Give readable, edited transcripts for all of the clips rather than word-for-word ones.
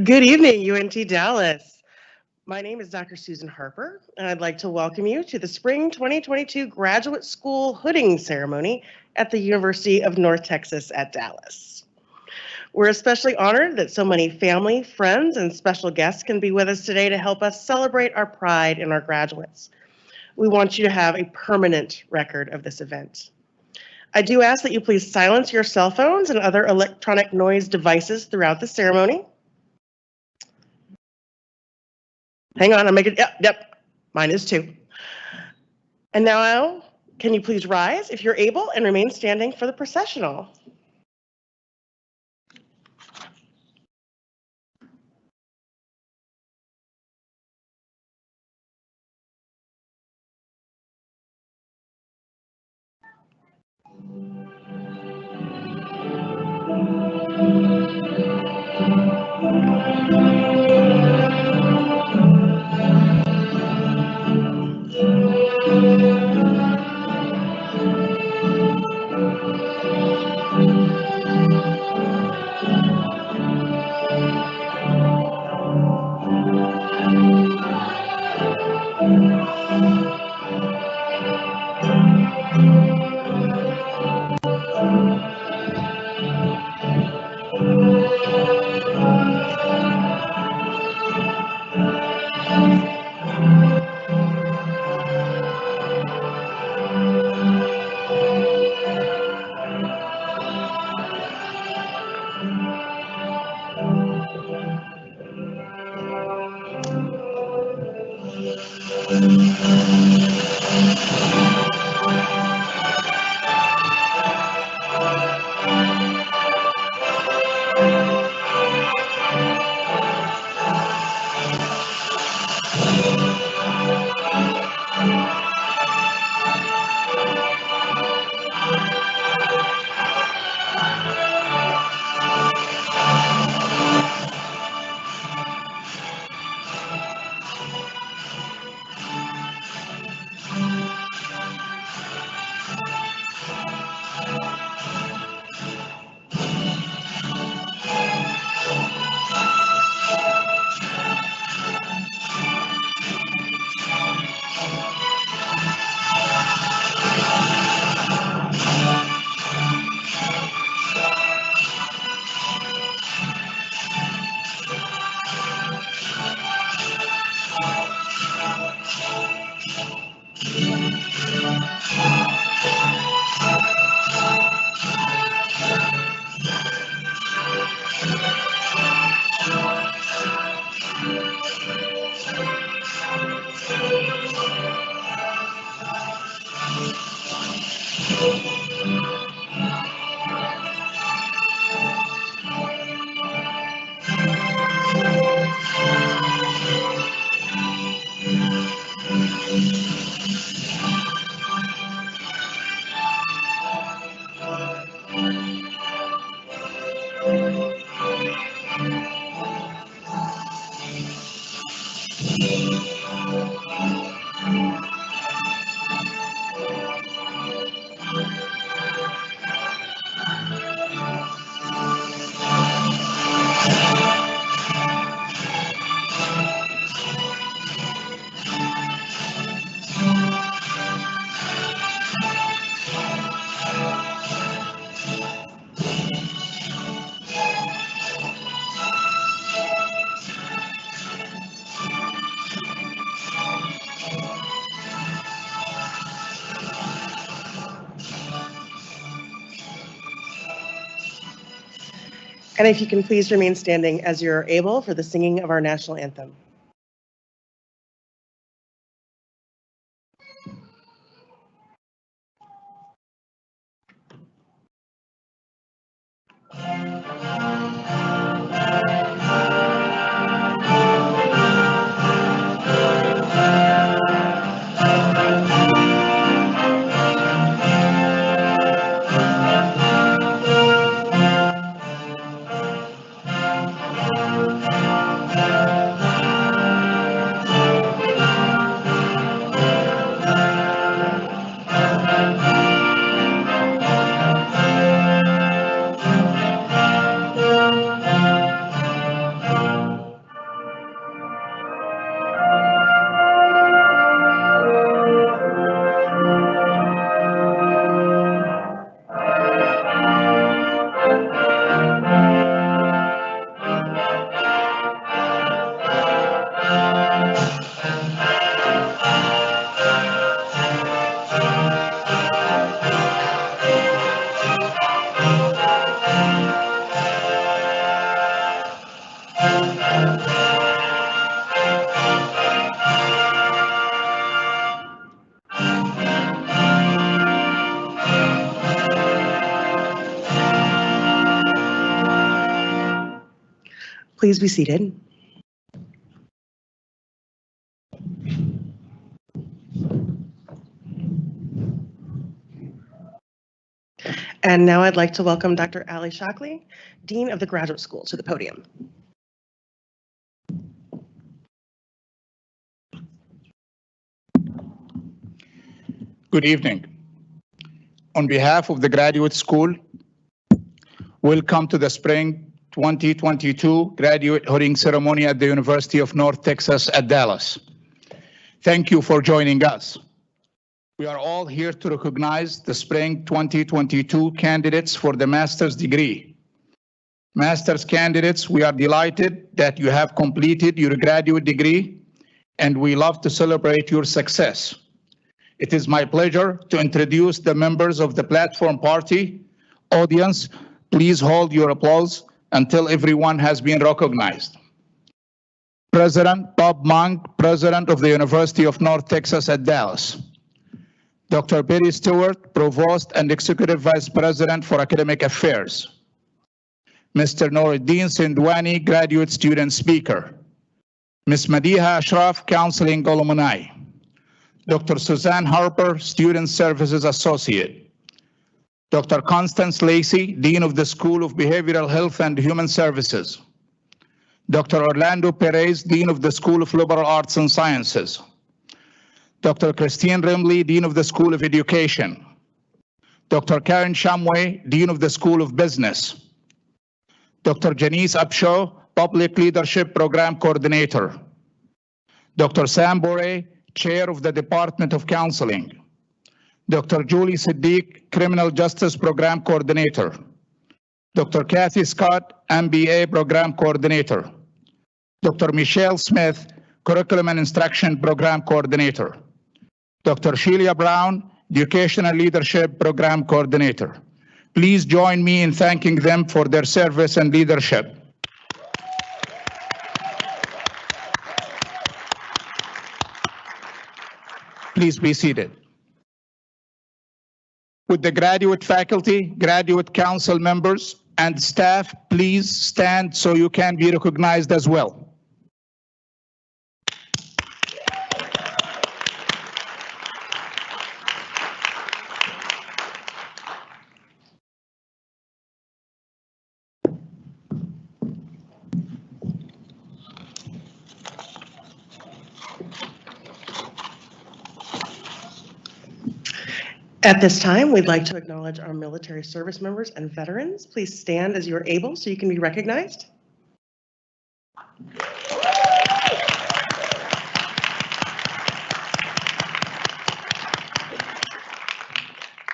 Good evening, UNT Dallas. My name is Dr. Susan Harper, and I'd like to welcome you to the Spring 2022 Graduate School Hooding Ceremony at the University of North Texas at Dallas. We're especially honored that so many family, friends, and special guests can be with us today to help us celebrate our pride in our graduates. We want you to have a permanent record of this event. I do ask that you please silence your cell phones and other electronic noise devices throughout the ceremony. Hang on, I'm making, yep, mine is too. And now, can you please rise if you're able and remain standing for the processional? And if you can please remain standing as you're able for the singing of our national anthem. Please be seated. And now I'd like to welcome Dr. Ali Shockley, Dean of the Graduate School, to the podium. Good evening. On behalf of the Graduate School, welcome to the Spring 2022 Graduate Hooding Ceremony at the University of North Texas at Dallas. Thank you for joining us. We are all here to recognize the Spring 2022 candidates for the master's degree. Master's candidates, we are delighted that you have completed your graduate degree, and we love to celebrate your success. It is my pleasure to introduce the members of the platform party. Audience, please hold your applause until everyone has been recognized. President Bob Monk, President of the University of North Texas at Dallas. Dr. Betty Stewart, Provost and Executive Vice President for Academic Affairs. Mr. Nouruddin Sindwani, Graduate Student Speaker. Ms. Madiha Ashraf, Counseling Alumni. Dr. Suzanne Harper, Student Services Associate. Dr. Constance Lacey, Dean of the School of Behavioral Health and Human Services. Dr. Orlando Perez, Dean of the School of Liberal Arts and Sciences. Dr. Christine Rimley, Dean of the School of Education. Dr. Karen Shamway, Dean of the School of Business. Dr. Janice Upshaw, Public Leadership Program Coordinator. Dr. Sam Boré, Chair of the Department of Counseling. Dr. Julie Siddiq, Criminal Justice Program Coordinator. Dr. Kathy Scott, MBA Program Coordinator. Dr. Michelle Smith, Curriculum and Instruction Program Coordinator. Dr. Sheila Brown, Educational Leadership Program Coordinator. Please join me in thanking them for their service and leadership. Please be seated. Would the graduate faculty, graduate council members, and staff please stand so you can be recognized as well. At this time, we'd like to acknowledge our military service members and veterans. Please stand as you are able so you can be recognized.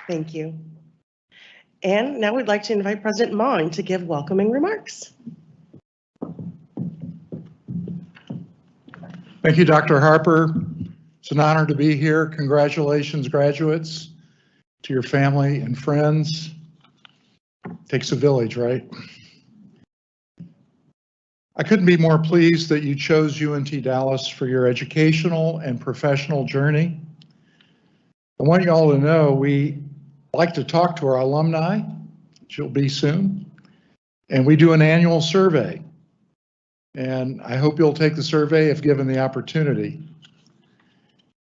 Thank you. And now we'd like to invite President Mong to give welcoming remarks. Thank you, Dr. Harper. It's an honor to be here. Congratulations, graduates, to your family and friends. Takes a village, right? I couldn't be more pleased that you chose UNT Dallas for your educational and professional journey. I want you all to know we like to talk to our alumni, which you'll be soon, and we do an annual survey. And I hope you'll take the survey if given the opportunity.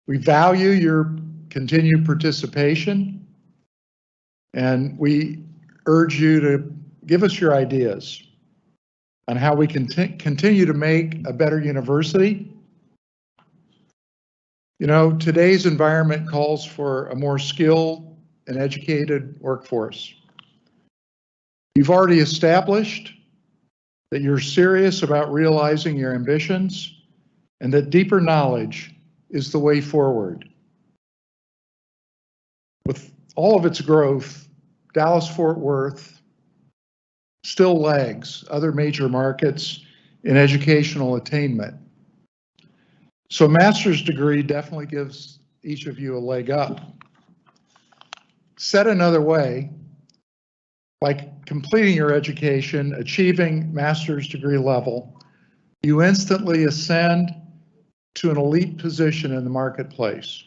We value your continued participation, and we urge you to give us your ideas on how we can continue to make a better university. You know, today's environment calls for a more skilled and educated workforce. You've already established that you're serious about realizing your ambitions and that deeper knowledge is the way forward. With all of its growth, Dallas-Fort Worth still lags other major markets in educational attainment. So a master's degree definitely gives each of you a leg up. Said another way, by completing your education, achieving master's degree level, you instantly ascend to an elite position in the marketplace.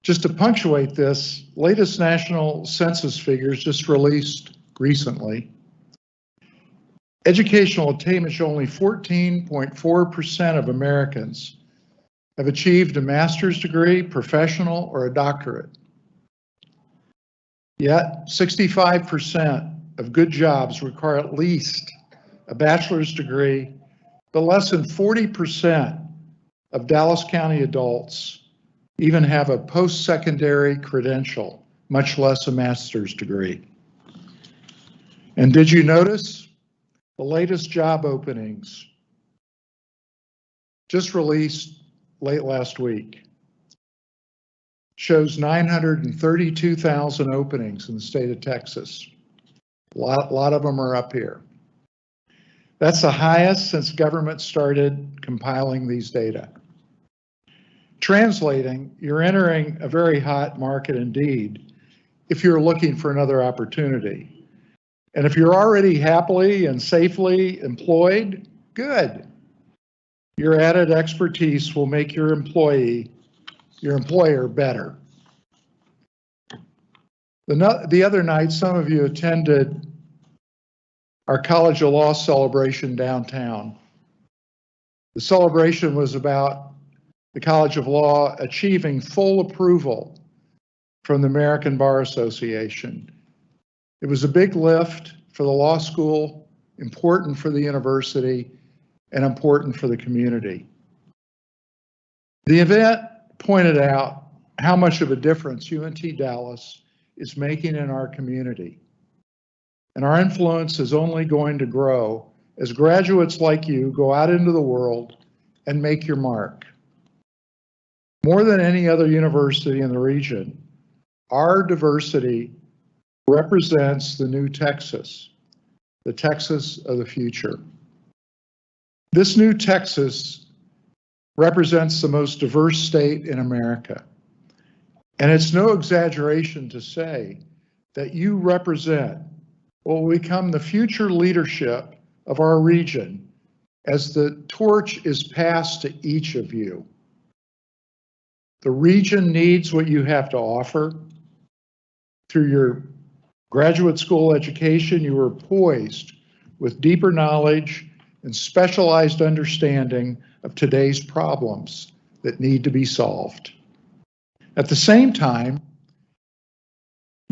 Just to punctuate this, latest national census figures just released recently educational attainment show only 14.4% of Americans have achieved a master's degree, professional, or a doctorate. Yet 65% of good jobs require at least a bachelor's degree, but less than 40% of Dallas County adults even have a post-secondary credential, much less a master's degree. And did you notice the latest job openings just released late last week? Shows 932,000 openings in the state of Texas. A lot of them are up here. That's the highest since government started compiling these data. Translating, you're entering a very hot market indeed if you're looking for another opportunity. And if you're already happily and safely employed, good. Your added expertise will make your employer better. The other night, some of you attended our College of Law celebration downtown. The celebration was about the College of Law achieving full approval from the American Bar Association. It was a big lift for the law school, important for the university, and important for the community. The event pointed out how much of a difference UNT Dallas is making in our community. And our influence is only going to grow as graduates like you go out into the world and make your mark. More than any other university in the region, our diversity represents the new Texas, the Texas of the future. This new Texas represents the most diverse state in America. And it's no exaggeration to say that you represent what will become the future leadership of our region as the torch is passed to each of you. The region needs what you have to offer. Through your graduate school education, you are poised with deeper knowledge and specialized understanding of today's problems that need to be solved. At the same time,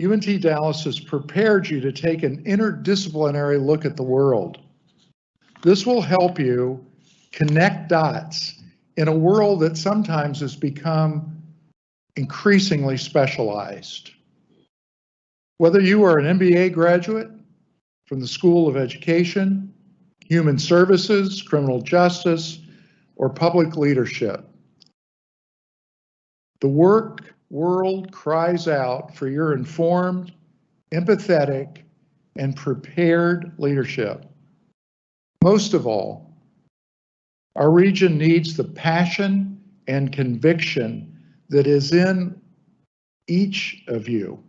UNT Dallas has prepared you to take an interdisciplinary look at the world. This will help you connect dots in a world that sometimes has become increasingly specialized. Whether you are an MBA graduate from the School of Education, Human Services, Criminal Justice, or Public Leadership, the work world cries out for your informed, empathetic, and prepared leadership. Most of all, our region needs the passion and conviction that is in each of you.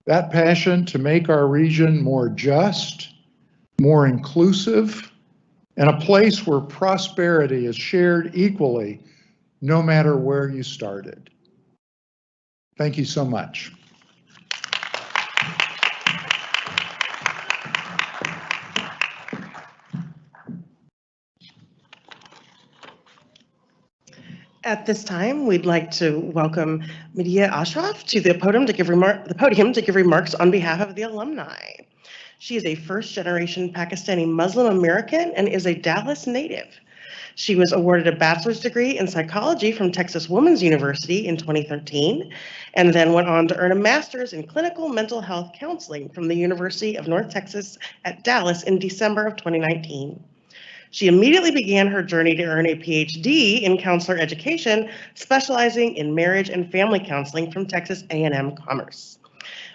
That passion to make our region more just, more inclusive, and a place where prosperity is shared equally, no matter where you started. Thank you so much. At this time, we'd like to welcome Medea Ashraf to the podium to give remarks on behalf of the alumni. She is a first-generation Pakistani Muslim American and is a Dallas native. She was awarded a bachelor's degree in psychology from Texas Women's University in 2013, and then went on to earn a master's in clinical mental health counseling from the University of North Texas at Dallas in December of 2019. She immediately began her journey to earn a PhD in counselor education, specializing in marriage and family counseling from Texas A&M Commerce.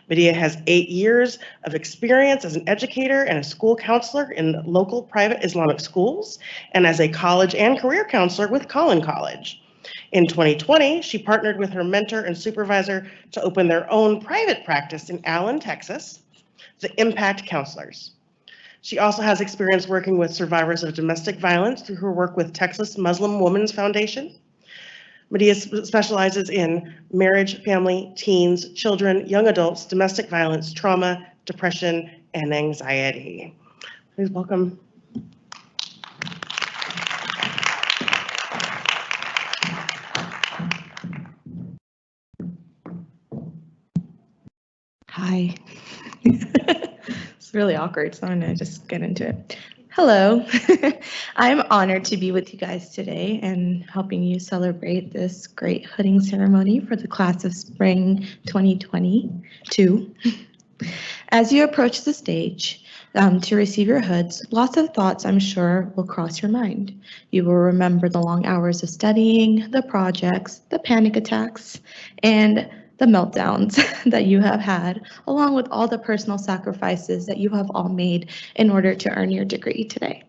Medea has 8 years of experience as an educator and a school counselor in local private Islamic schools, and as a college and career counselor with Collin College. In 2020, she partnered with her mentor and supervisor to open their own private practice in Allen, Texas, the Impact Counselors. She also has experience working with survivors of domestic violence through her work with Texas Muslim Women's Foundation. Medea specializes in marriage, family, teens, children, young adults, domestic violence, trauma, depression, and anxiety. Please welcome. Hi. It's really awkward, so I'm gonna just get into it. Hello. I'm honored to be with you guys today and helping you celebrate this great hooding ceremony for the class of spring 2022. As you approach the stage to receive your hoods, lots of thoughts I'm sure will cross your mind. You will remember the long hours of studying, the projects, the panic attacks, and the meltdowns that you have had, along with all the personal sacrifices that you have all made in order to earn your degree today.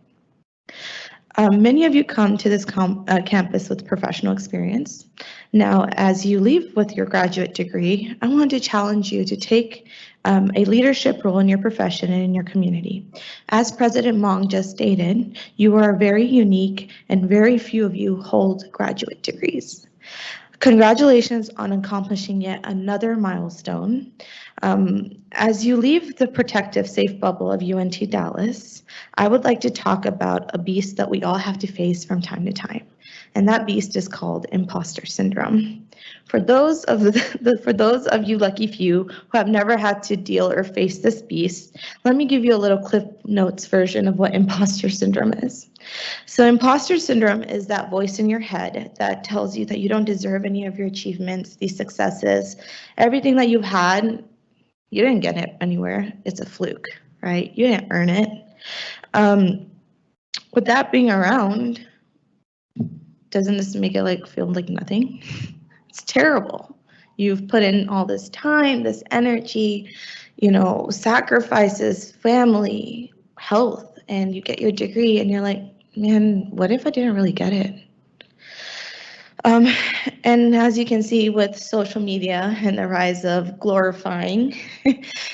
Many of you come to this campus with professional experience. Now, as you leave with your graduate degree, I want to challenge you to take a leadership role in your profession and in your community. As President Mong just stated, you are very unique and very few of you hold graduate degrees. Congratulations on accomplishing yet another milestone. As you leave the protective, safe bubble of UNT Dallas, I would like to talk about a beast that we all have to face from time to time, and that beast is called imposter syndrome. For those of you lucky few who have never had to deal or face this beast, let me give you a little Cliff Notes version of what imposter syndrome is. So imposter syndrome is that voice in your head that tells you that you don't deserve any of your achievements, these successes, everything that you've had. You didn't get it anywhere. It's a fluke, right? You didn't earn it. With that being around, doesn't this make it feel like nothing? It's terrible. You've put in all this time, this energy, sacrifices, family, health, and you get your degree and you're like, man, what if I didn't really get it? And as you can see with social media and the rise of glorifying,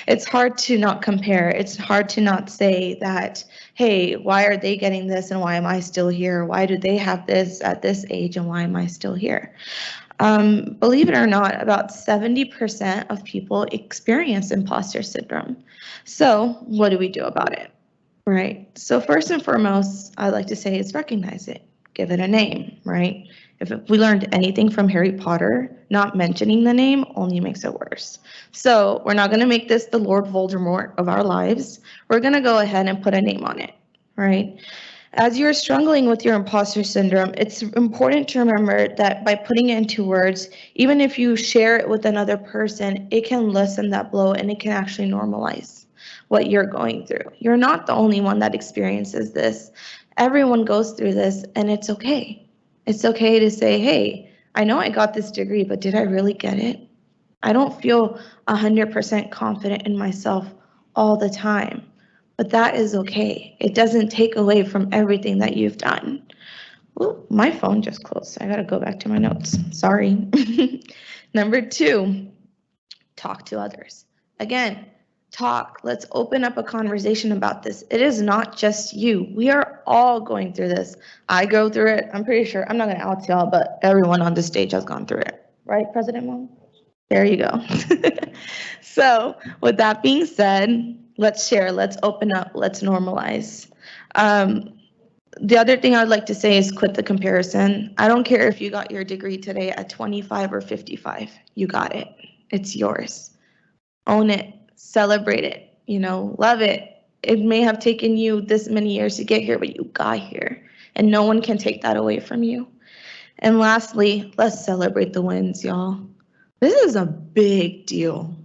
it's hard to not compare. It's hard to not say that, hey, why are they getting this and why am I still here? Why do they have this at this age and why am I still here? Believe it or not, about 70% of people experience imposter syndrome. So what do we do about it? Right. So first and foremost, I'd like to say is recognize it, give it a name, right? If we learned anything from Harry Potter, not mentioning the name only makes it worse. So we're not going to make this the Lord Voldemort of our lives. We're going to go ahead and put a name on it, right? As you're struggling with your imposter syndrome, it's important to remember that by putting it into words, even if you share it with another person, it can lessen that blow and it can actually normalize what you're going through. You're not the only one that experiences this. Everyone goes through this, and it's okay. It's okay to say, hey, I know I got this degree, but did I really get it? I don't feel 100% confident in myself all the time, but that is okay. It doesn't take away from everything that you've done. Ooh, my phone just closed. I gotta go back to my notes. Sorry. Number 2, talk to others. Again, talk. Let's open up a conversation about this. It is not just you. We are all going through this. I go through it. I'm pretty sure, I'm not going to out y'all, but everyone on this stage has gone through it. Right, President Wong? There you go. So with that being said, let's share, let's open up, let's normalize. The other thing I'd like to say is quit the comparison. I don't care if you got your degree today at 25 or 55. You got it. It's yours. Own it. Celebrate it, love it. It may have taken you this many years to get here, but you got here, and no one can take that away from you. And lastly, let's celebrate the wins, y'all. This is a big deal.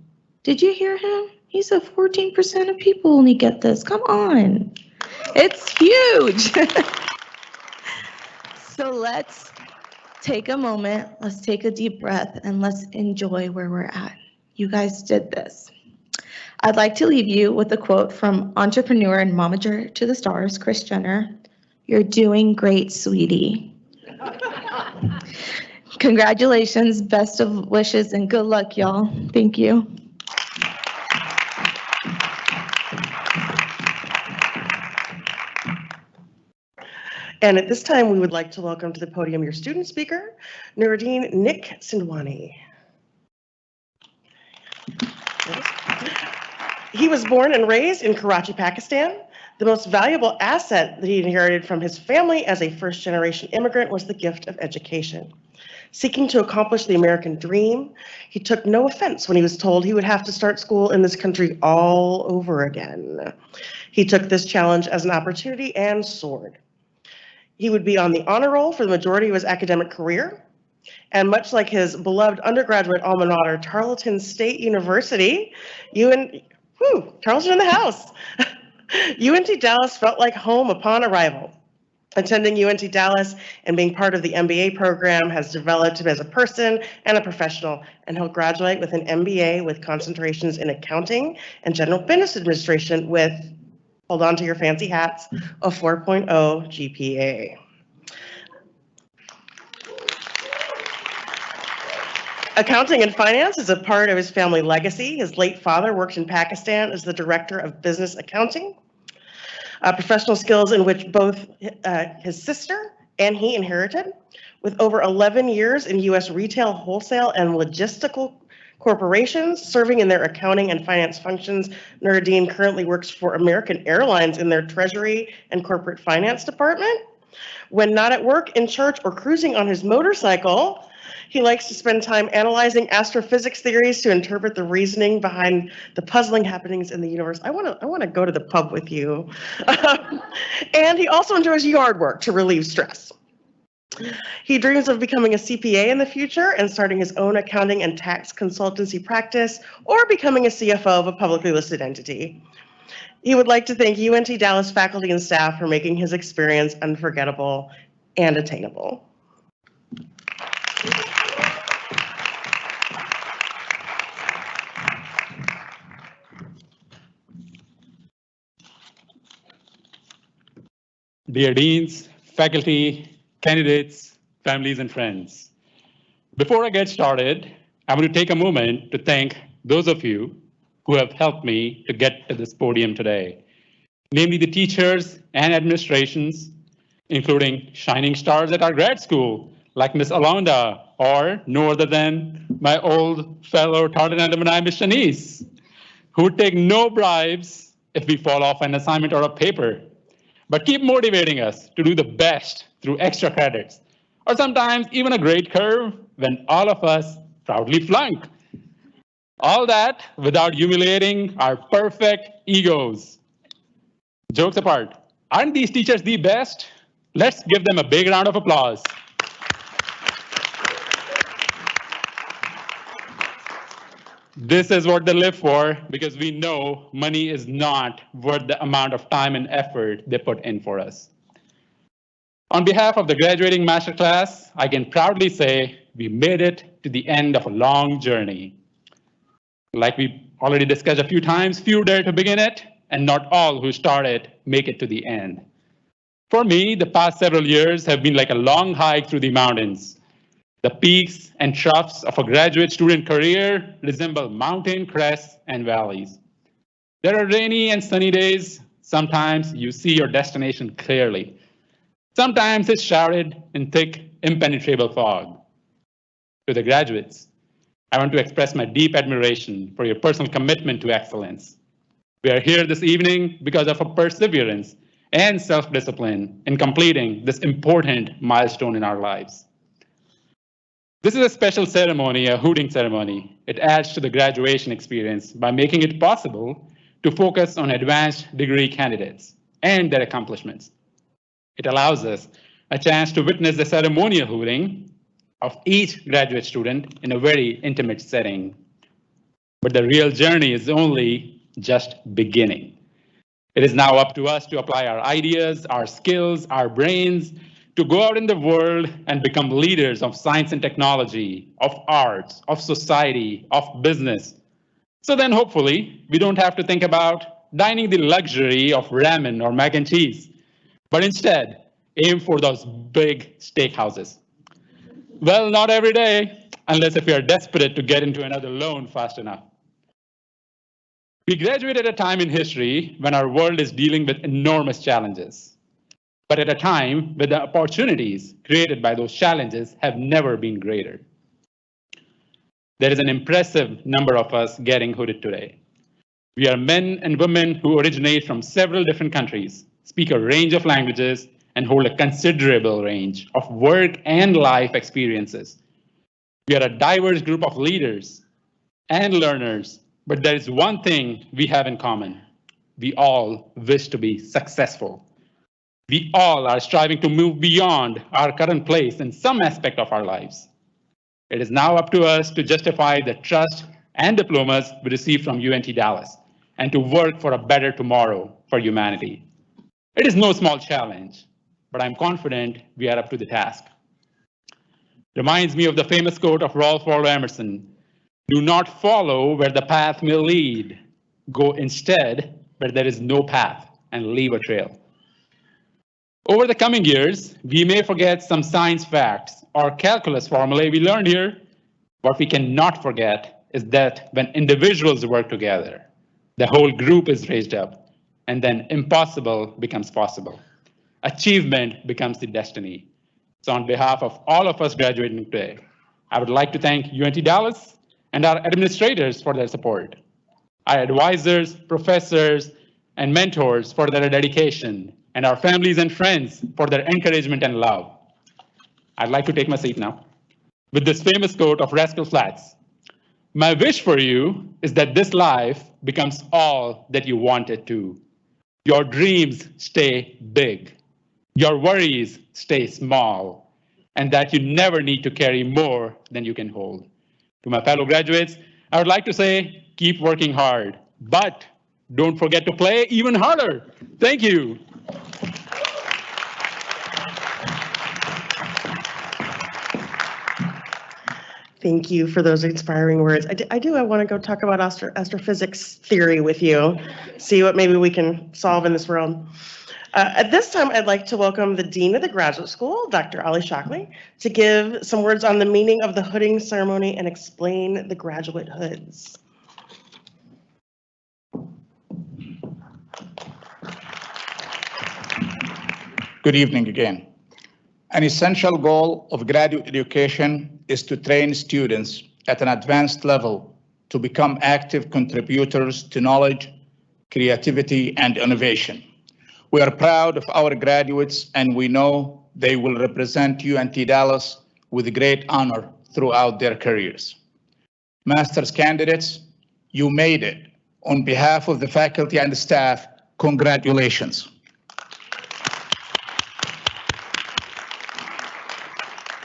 Did you hear him? He said 14% of people only get this. Come on. It's huge. So let's take a moment, let's take a deep breath, and let's enjoy where we're at. You guys did this. I'd like to leave you with a quote from entrepreneur and momager to the stars, Kris Jenner. You're doing great, sweetie. Congratulations, best of wishes, and good luck, y'all. Thank you. And at this time, we would like to welcome to the podium your student speaker, Nuruddin Nick Sindwani. He was born and raised in Karachi, Pakistan. The most valuable asset that he inherited from his family as a first-generation immigrant was the gift of education. Seeking to accomplish the American dream, he took no offense when he was told he would have to start school in this country all over again. He took this challenge as an opportunity and soared. He would be on the honor roll for the majority of his academic career. And much like his beloved undergraduate alma mater, Tarleton State University, Tarleton in the house. UNT Dallas felt like home upon arrival. Attending UNT Dallas and being part of the MBA program has developed him as a person and a professional, and he'll graduate with an MBA with concentrations in accounting and general business administration with, hold on to your fancy hats, a 4.0 GPA. Accounting and finance is a part of his family legacy. His late father worked in Pakistan as the director of business accounting. Professional skills in which both his sister and he inherited. With over 11 years in U.S. retail, wholesale, and logistical corporations serving in their accounting and finance functions, Nuruddin currently works for American Airlines in their treasury and corporate finance department. When not at work, in church, or cruising on his motorcycle, he likes to spend time analyzing astrophysics theories to interpret the reasoning behind the puzzling happenings in the universe. I want to go to the pub with you. And he also enjoys yard work to relieve stress. He dreams of becoming a CPA in the future and starting his own accounting and tax consultancy practice, or becoming a CFO of a publicly listed entity. He would like to thank UNT Dallas faculty and staff for making his experience unforgettable and attainable. Dear deans, faculty, candidates, families, and friends. Before I get started, I want to take a moment to thank those of you who have helped me to get to this podium today, namely the teachers and administrations, including shining stars at our grad school, like Miss Alonda, or no other than my old fellow Tarleton alumni, Miss Shanice, who would take no bribes if we fall off an assignment or a paper, but keep motivating us to do the best through extra credits, or sometimes even a grade curve when all of us proudly flunk. All that without humiliating our perfect egos. Jokes apart, aren't these teachers the best? Let's give them a big round of applause. This is what they live for, because we know money is not worth the amount of time and effort they put in for us. On behalf of the graduating masterclass, I can proudly say we made it to the end of a long journey. Like we already discussed a few times, few dare to begin it, and not all who start it make it to the end. For me, the past several years have been like a long hike through the mountains. The peaks and troughs of a graduate student career resemble mountain crests and valleys. There are rainy and sunny days. Sometimes you see your destination clearly. Sometimes it's shrouded in thick, impenetrable fog. To the graduates, I want to express my deep admiration for your personal commitment to excellence. We are here this evening because of a perseverance and self-discipline in completing this important milestone in our lives. This is a special ceremony, a hooting ceremony. It adds to the graduation experience by making it possible to focus on advanced degree candidates and their accomplishments. It allows us a chance to witness the ceremonial hooting of each graduate student in a very intimate setting. But the real journey is only just beginning. It is now up to us to apply our ideas, our skills, our brains, to go out in the world and become leaders of science and technology, of arts, of society, of business. So then hopefully we don't have to think about dining the luxury of ramen or mac and cheese, but instead aim for those big steakhouses. Well, not every day, unless if you're desperate to get into another loan fast enough. We graduate at a time in history when our world is dealing with enormous challenges, but at a time when the opportunities created by those challenges have never been greater. There is an impressive number of us getting hooded today. We are men and women who originate from several different countries, speak a range of languages, and hold a considerable range of work and life experiences. We are a diverse group of leaders and learners, but there is one thing we have in common. We all wish to be successful. We all are striving to move beyond our current place in some aspect of our lives. It is now up to us to justify the trust and diplomas we receive from UNT Dallas and to work for a better tomorrow for humanity. It is no small challenge, but I'm confident we are up to the task. Reminds me of the famous quote of Ralph Waldo Emerson, "Do not follow where the path may lead. Go instead where there is no path and leave a trail." Over the coming years, we may forget some science facts or calculus formulae we learned here. What we cannot forget is that when individuals work together, the whole group is raised up, and then impossible becomes possible. Achievement becomes the destiny. So on behalf of all of us graduating today, I would like to thank UNT Dallas and our administrators for their support, our advisors, professors, and mentors for their dedication, and our families and friends for their encouragement and love. I'd like to take my seat now with this famous quote of Rascal Flatts. "My wish for you is that this life becomes all that you want it to. Your dreams stay big. Your worries stay small, and that you never need to carry more than you can hold." To my fellow graduates, I would like to say, keep working hard, but don't forget to play even harder. Thank you. Thank you for those inspiring words. I want to go talk about astrophysics theory with you, see what maybe we can solve in this realm. At this time, I'd like to welcome the Dean of the Graduate School, Dr. Ali Shockley, to give some words on the meaning of the hooding ceremony and explain the graduate hoods. Good evening again. An essential goal of graduate education is to train students at an advanced level to become active contributors to knowledge, creativity, and innovation. We are proud of our graduates, and we know they will represent UNT Dallas with great honor throughout their careers. Master's candidates, you made it. On behalf of the faculty and staff, congratulations.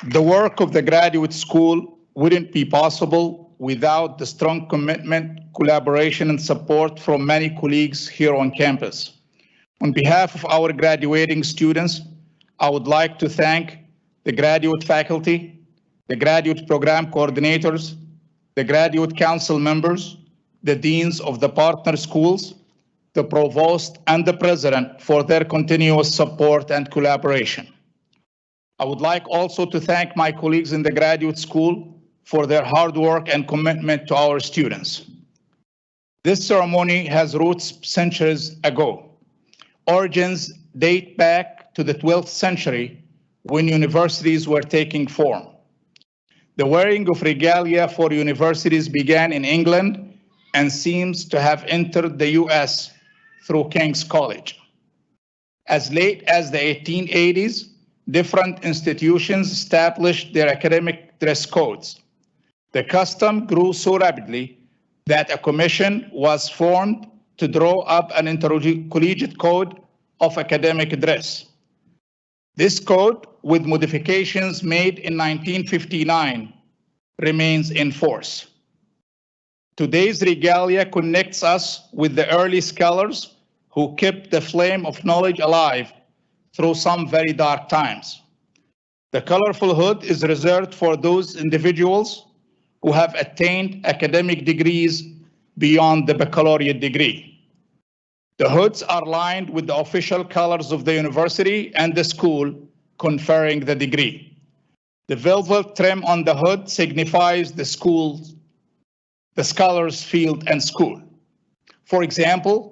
The work of the graduate school wouldn't be possible without the strong commitment, collaboration, and support from many colleagues here on campus. On behalf of our graduating students, I would like to thank the graduate faculty, the graduate program coordinators, the graduate council members, the deans of the partner schools, the provost, and the president for their continuous support and collaboration. I would like also to thank my colleagues in the graduate school for their hard work and commitment to our students. This ceremony has roots centuries ago. Origins date back to the 12th century when universities were taking form. The wearing of regalia for universities began in England and seems to have entered the US through King's College. As late as the 1880s, different institutions established their academic dress codes. The custom grew so rapidly that a commission was formed to draw up an intercollegiate code of academic dress. This code, with modifications made in 1959, remains in force. Today's regalia connects us with the early scholars who kept the flame of knowledge alive through some very dark times. The colorful hood is reserved for those individuals who have attained academic degrees beyond the baccalaureate degree. The hoods are lined with the official colors of the university and the school conferring the degree. The velvet trim on the hood signifies the scholar's field and school. For example,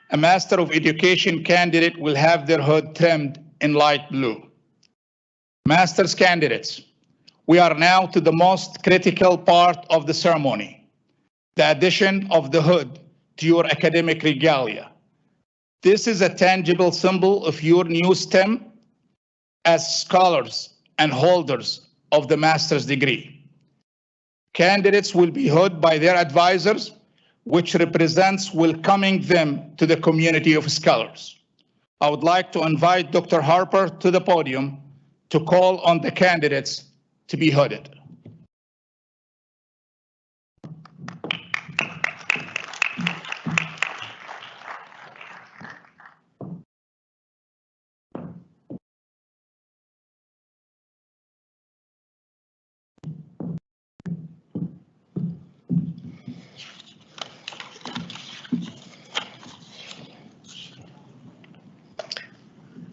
a Master of Education candidate will have their hood trimmed in light blue. Master's candidates, we are now to the most critical part of the ceremony, the addition of the hood to your academic regalia. This is a tangible symbol of your new STEM as scholars and holders of the master's degree. Candidates will be heard by their advisors, which represents welcoming them to the community of scholars. I would like to invite Dr. Harper to the podium to call on the candidates to be hooded.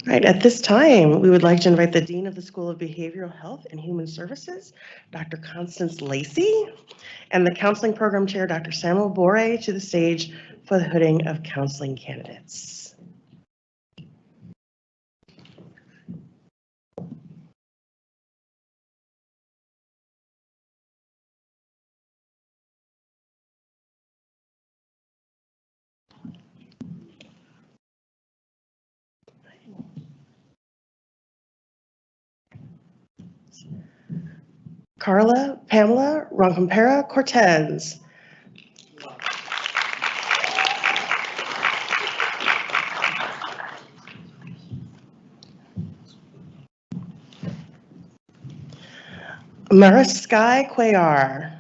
All right, at this time, we would like to invite the Dean of the School of Behavioral Health and Human Services, Dr. Constance Lacey, and the Counseling Program Chair, Dr. Samuel Bore, to the stage for the hooding of counseling candidates. Carla Pamela Roncampera Cortez. Marisky Cuellar.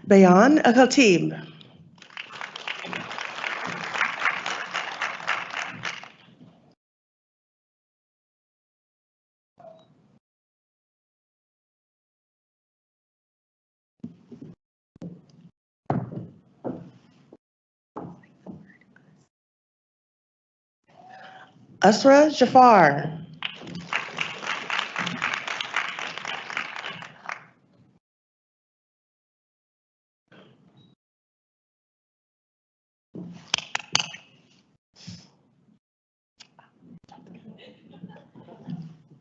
Bayan Akhatib. Asra Jafar.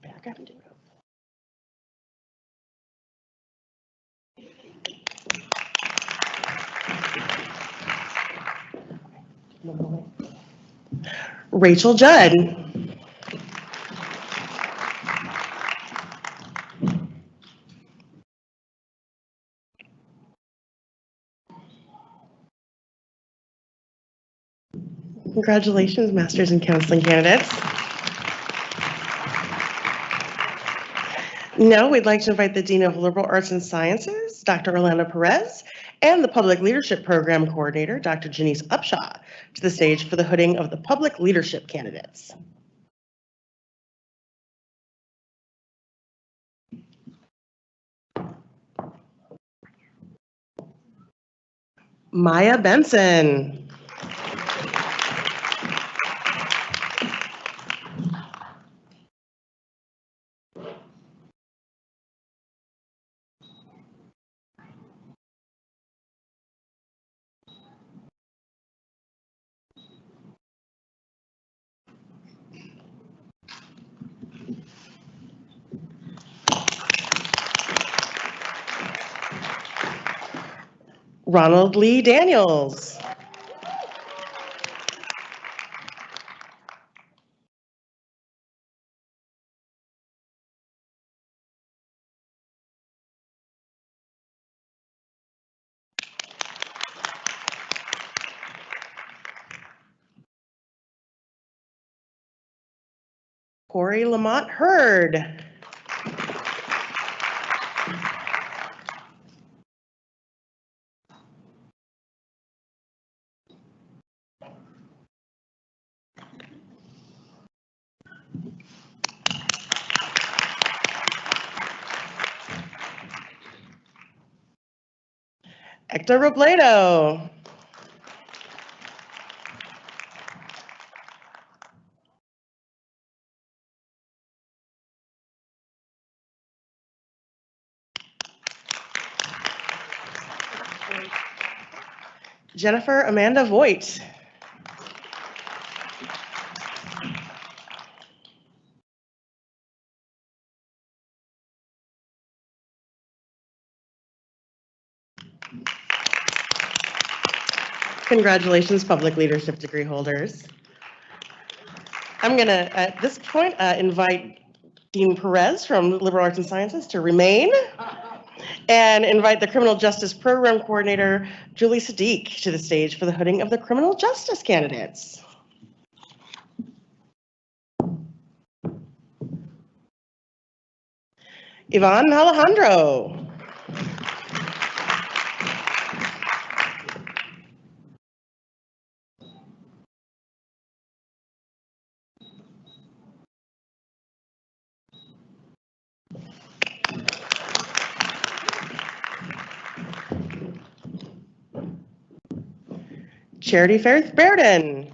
Back up and do it. Rachel Judd. Congratulations, Masters in Counseling candidates. Now we'd like to invite the Dean of Liberal Arts and Sciences, Dr. Orlando Perez, and the Public Leadership Program Coordinator, Dr. Janice Upshaw, to the stage for the hooding of the public leadership candidates. Maya Benson. Ronald Lee Daniels. Corey Lamont Hurd. Hector Robledo. Jennifer Amanda Voigt. Congratulations, public leadership degree holders. I'm going to, at this point, invite Dean Perez from Liberal Arts and Sciences to remain and invite the Criminal Justice Program Coordinator, Julie Sadiq, to the stage for the hooding of the criminal justice candidates. Yvonne Alejandro. Charity Faith Bearden.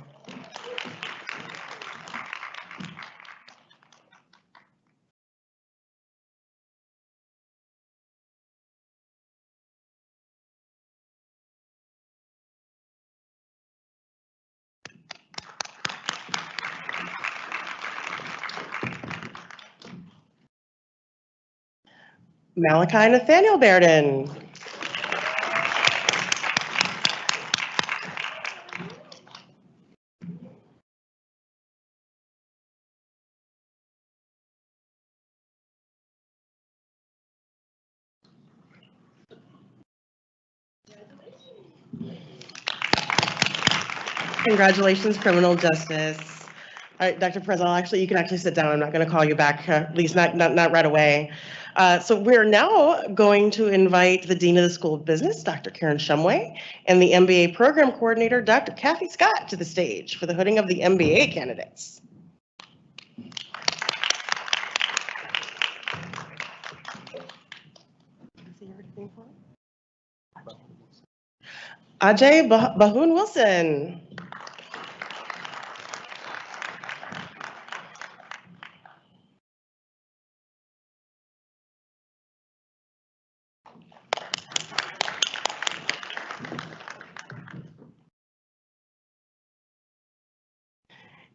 Malachi Nathaniel Bearden. Congratulations, criminal justice. All right, Dr. Perez, you can actually sit down. I'm not going to call you back, at least not right away. So we're now going to invite the Dean of the School of Business, Dr. Karen Shumway, and the MBA Program Coordinator, Dr. Kathy Scott, to the stage for the hooding of the MBA candidates. Ajay Bahun Wilson.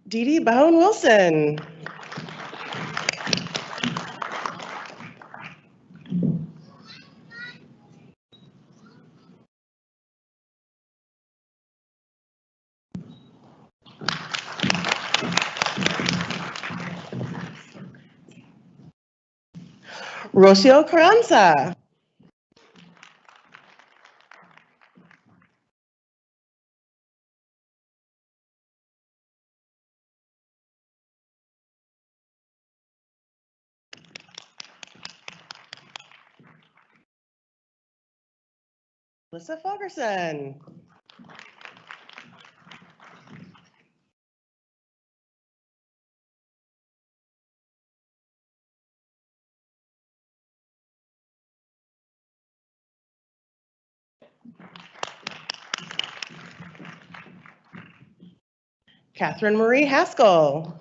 Dee Bahun Wilson. Rocio Carranza. Alyssa Fogerson. Catherine Marie Haskell.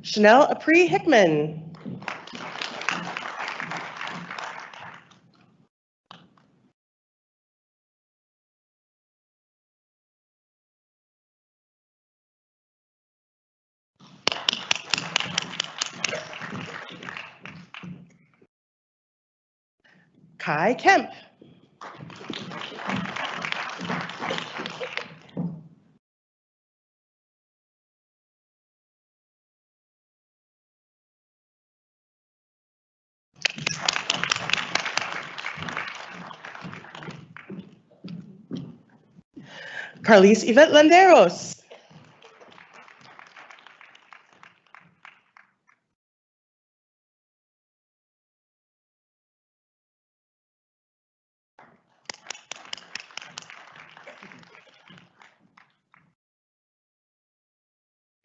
Chanel Apri Hickman. Kai Kemp. Carlise Yvette Landeros.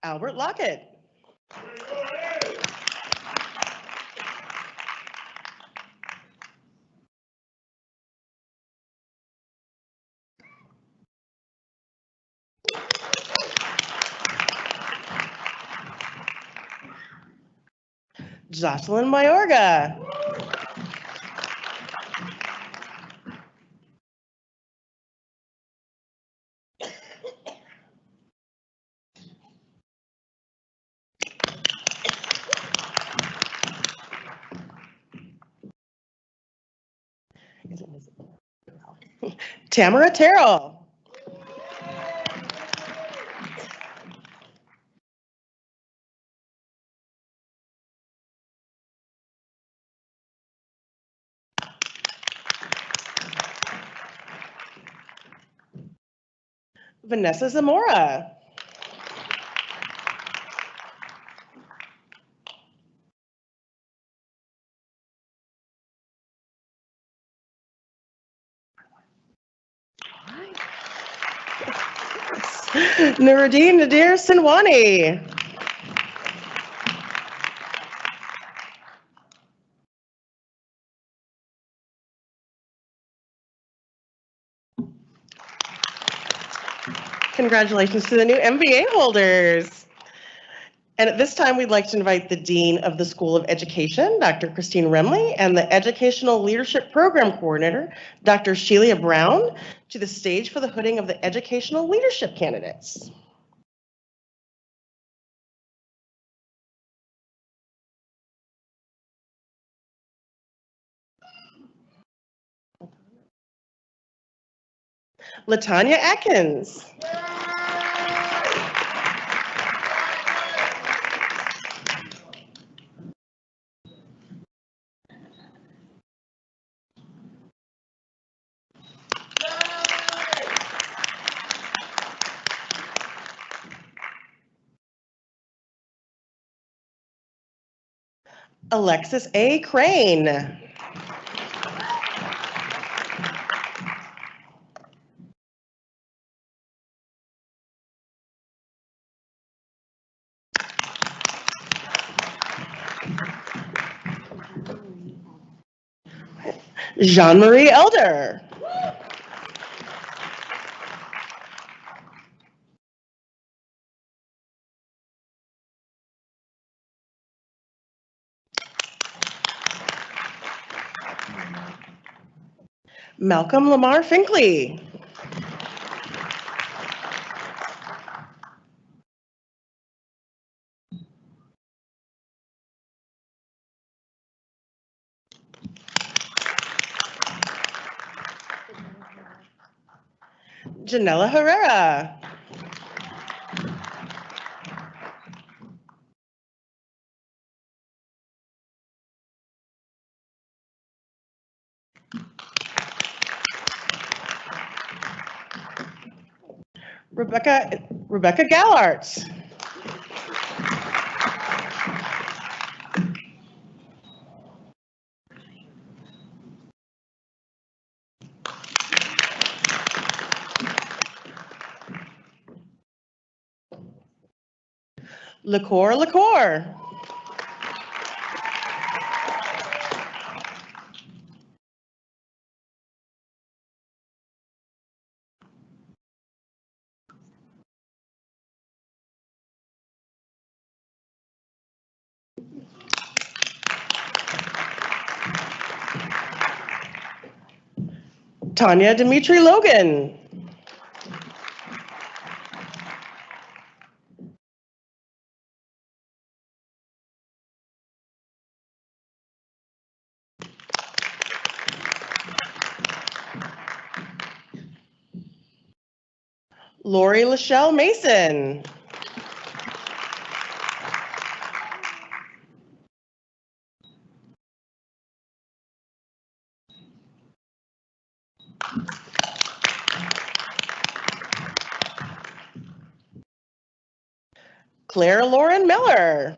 Albert Lockett. Jocelyn Mayorga. Tamara Terrell. Vanessa Zamora. Nuruddin Nadir Sinwani. Congratulations to the new MBA holders. And at this time, we'd like to invite the Dean of the School of Education, Dr. Christine Remley, and the Educational Leadership Program Coordinator, Dr. Shelia Brown, to the stage for the hooding of the educational leadership candidates. Latanya Atkins. Alexis A. Crane. Jean-Marie Elder. Malcolm Lamar Finkley. Janella Herrera. Rebecca Gallart. LaCour. Tanya Dimitri Logan. Lori Lachelle Mason. Claire Lauren Miller.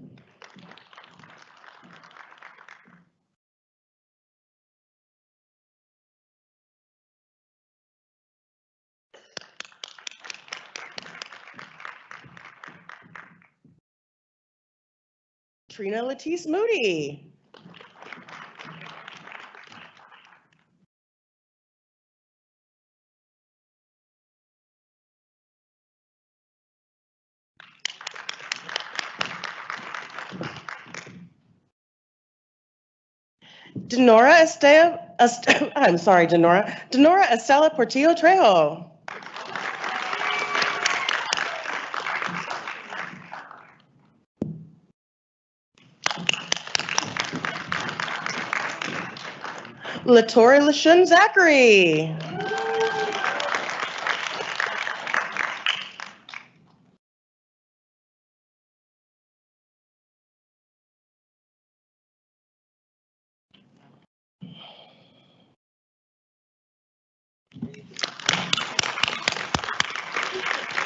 Trina Latisse Moody. Denora Estela Portillo Trejo. Latory Lashun Zachary.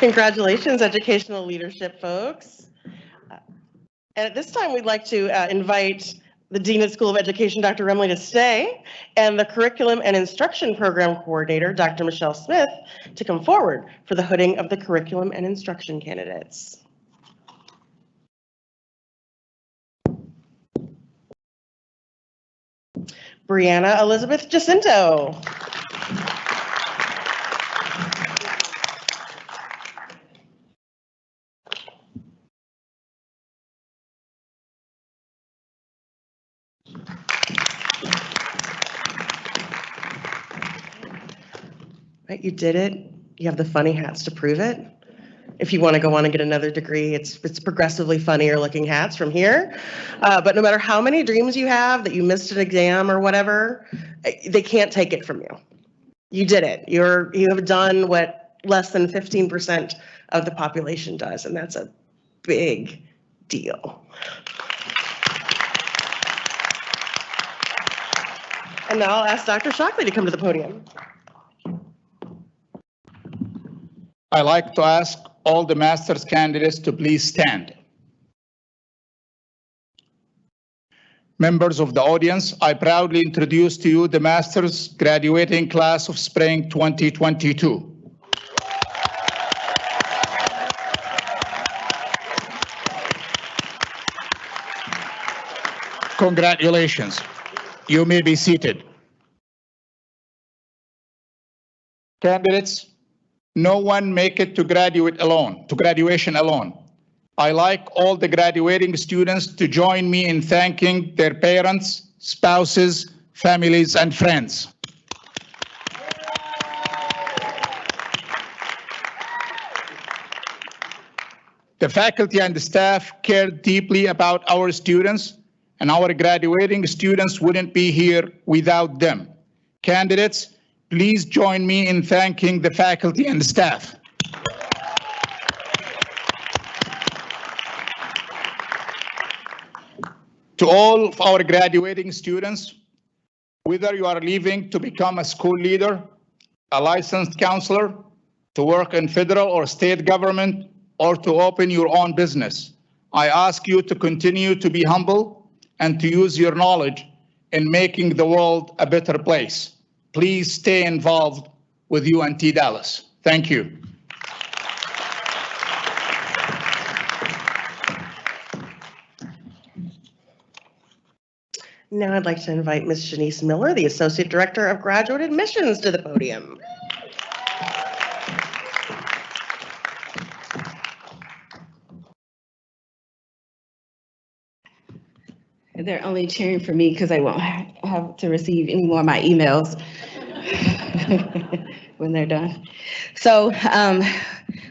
Congratulations, educational leadership folks. And at this time, we'd like to invite the Dean of School of Education, Dr. Remley, to stay, and the Curriculum and Instruction Program Coordinator, Dr. Michelle Smith, to come forward for the hooding of the curriculum and instruction candidates. Brianna Elizabeth Jacinto. Right, you did it. You have the funny hats to prove it. If you want to go on and get another degree, it's progressively funnier looking hats from here. But no matter how many dreams you have that you missed an exam or whatever, they can't take it from you. You did it. You have done what less than 15% of the population does, and that's a big deal. And now I'll ask Dr. Shockley to come to the podium. I'd like to ask all the master's candidates to please stand. Members of the audience, I proudly introduce to you the master's graduating class of spring 2022. Congratulations. You may be seated. Candidates, no one make it to graduation alone. I like all the graduating students to join me in thanking their parents, spouses, families, and friends. The faculty and the staff care deeply about our students, and our graduating students wouldn't be here without them. Candidates, please join me in thanking the faculty and the staff. To all of our graduating students, whether you are leaving to become a school leader, a licensed counselor, to work in federal or state government, or to open your own business, I ask you to continue to be humble and to use your knowledge in making the world a better place. Please stay involved with UNT Dallas. Thank you. Now I'd like to invite Ms. Shanice Miller, the Associate Director of Graduate Admissions, to the podium. They're only cheering for me because I won't have to receive any more of my emails when they're done. So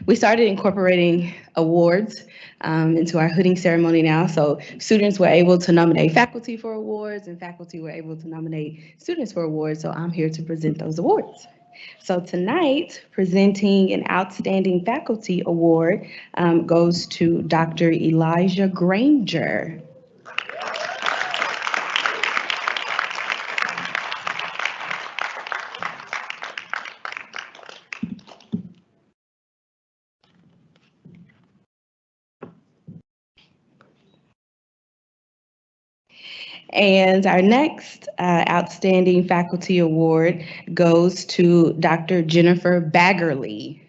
we started incorporating awards into our hooding ceremony now. So students were able to nominate faculty for awards and faculty were able to nominate students for awards. So I'm here to present those awards. So tonight, presenting an Outstanding Faculty Award goes to Dr. Elijah Granger. And our next Outstanding Faculty Award goes to Dr. Jennifer Baggerly.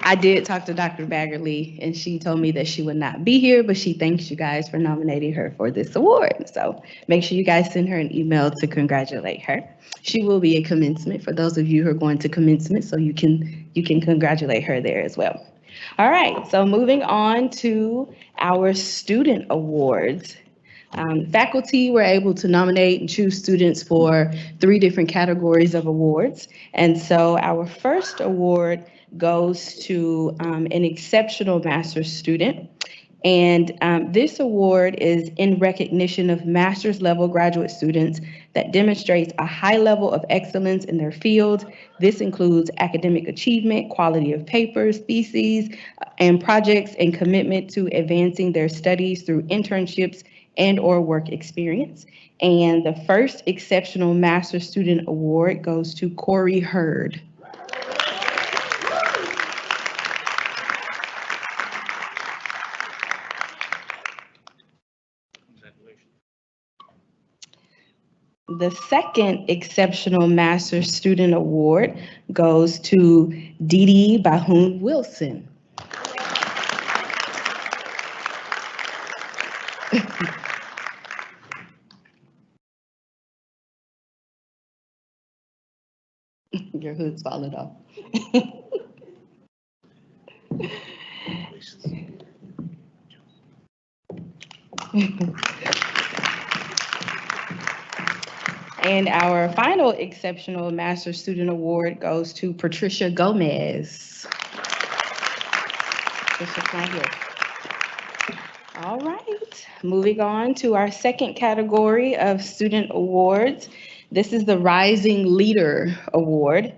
I did talk to Dr. Baggerly, and she told me that she would not be here, but she thanks you guys for nominating her for this award. So make sure you guys send her an email to congratulate her. She will be at commencement for those of you who are going to commencement, so you can congratulate her there as well. All right, so moving on to our student awards. Faculty were able to nominate and choose students for 3 different categories of awards. And so our first award goes to an exceptional master's student. And this award is in recognition of master's level graduate students that demonstrates a high level of excellence in their field. This includes academic achievement, quality of papers, theses, and projects, and commitment to advancing their studies through internships and/or work experience. And the first exceptional master's student award goes to Corey Hurd. The second Exceptional Master's Student Award goes to Dee Dee Bahun Wilson. Your hood's falling off. And our final Exceptional Master's Student Award goes to Patricia Gomez. Patricia's not here. All right, moving on to our second category of student awards. This is the Rising Leader Award.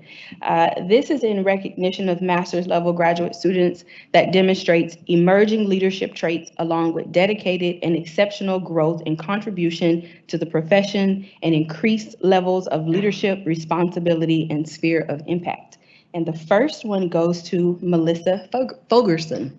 This is in recognition of master's level graduate students that demonstrates emerging leadership traits along with dedicated and exceptional growth and contribution to the profession and increased levels of leadership, responsibility, and sphere of impact. And the first one goes to Melissa Fogerson.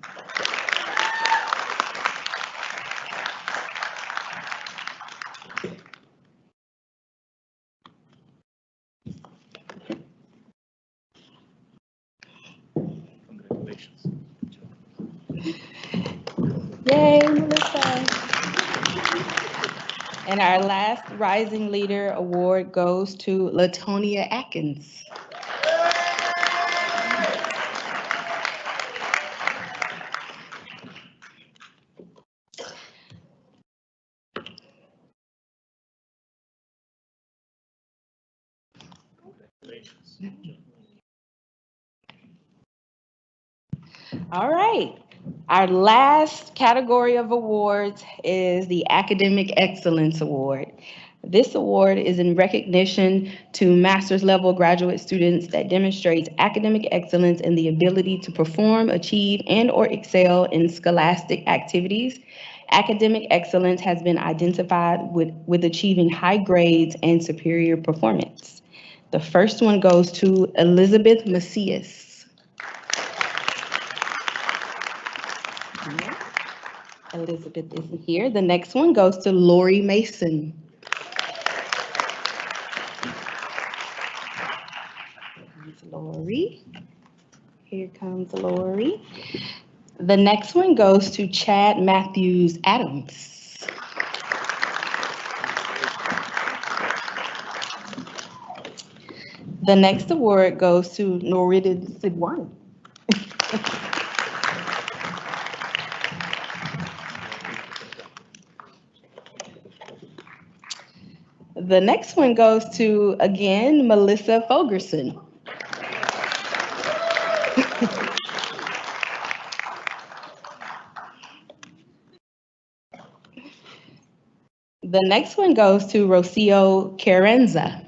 Yay, Melissa. And our last Rising Leader Award goes to Latonia Atkins. All right. Our last category of awards is the Academic Excellence Award. This award is in recognition to master's level graduate students that demonstrates academic excellence and the ability to perform, achieve, and/or excel in scholastic activities. Academic excellence has been identified with achieving high grades and superior performance. The first one goes to Elizabeth Macias. Elizabeth isn't here. The next one goes to Lori Mason. Here's Lori. Here comes Lori. The next one goes to Chad Matthews Adams. The next award goes to Noridin Sidwani. The next one goes to, again, Melissa Fogerson. The next one goes to Rocio Carenza.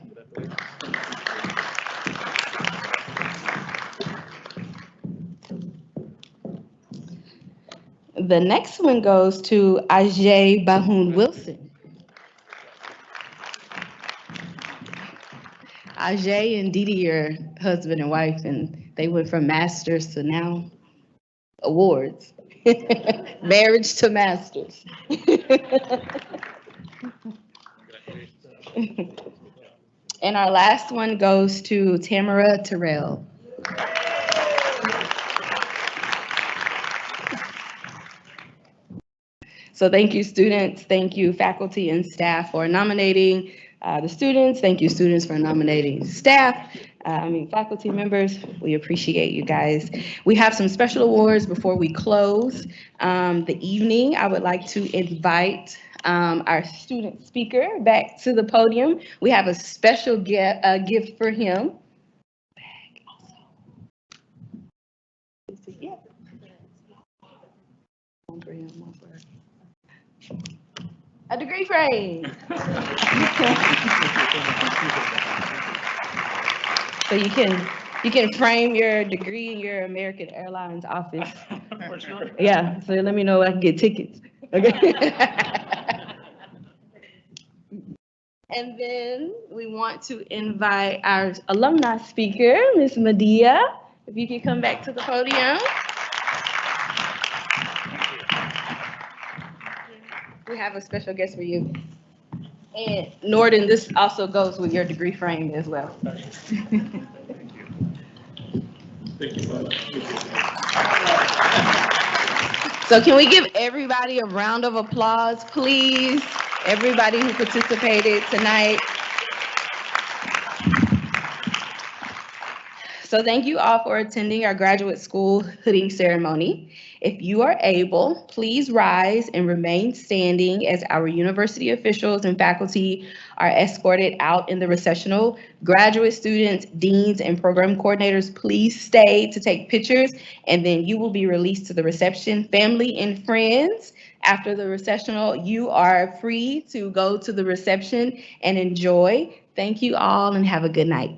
The next one goes to Ajay Bahun Wilson. Ajay and Dee Dee are husband and wife, and they went from masters to now awards. Marriage to masters. And our last one goes to Tamara Terrell. So thank you, students. Thank you, faculty and staff, for nominating, the students. Thank you, students, for nominating staff. Faculty members, we appreciate you guys. We have some special awards before we close the evening. I would like to invite our student speaker back to the podium. We have a special gift for him. Yeah. One for him, one for her. A degree frame. So you can frame your degree in your American Airlines office. Yeah, so let me know I can get tickets. Okay. And then we want to invite our alumni speaker, Ms. Medea, if you could come back to the podium. We have a special guest for you. And Norden, this also goes with your degree frame as well. Thank you so much. So can we give everybody a round of applause, please? Everybody who participated tonight. So thank you all for attending our graduate school hooding ceremony. If you are able, please rise and remain standing as our university officials and faculty are escorted out in the recessional. Graduate students, deans, and program coordinators, please stay to take pictures, and then you will be released to the reception. Family and friends, after the recessional, you are free to go to the reception and enjoy. Thank you all and have a good night.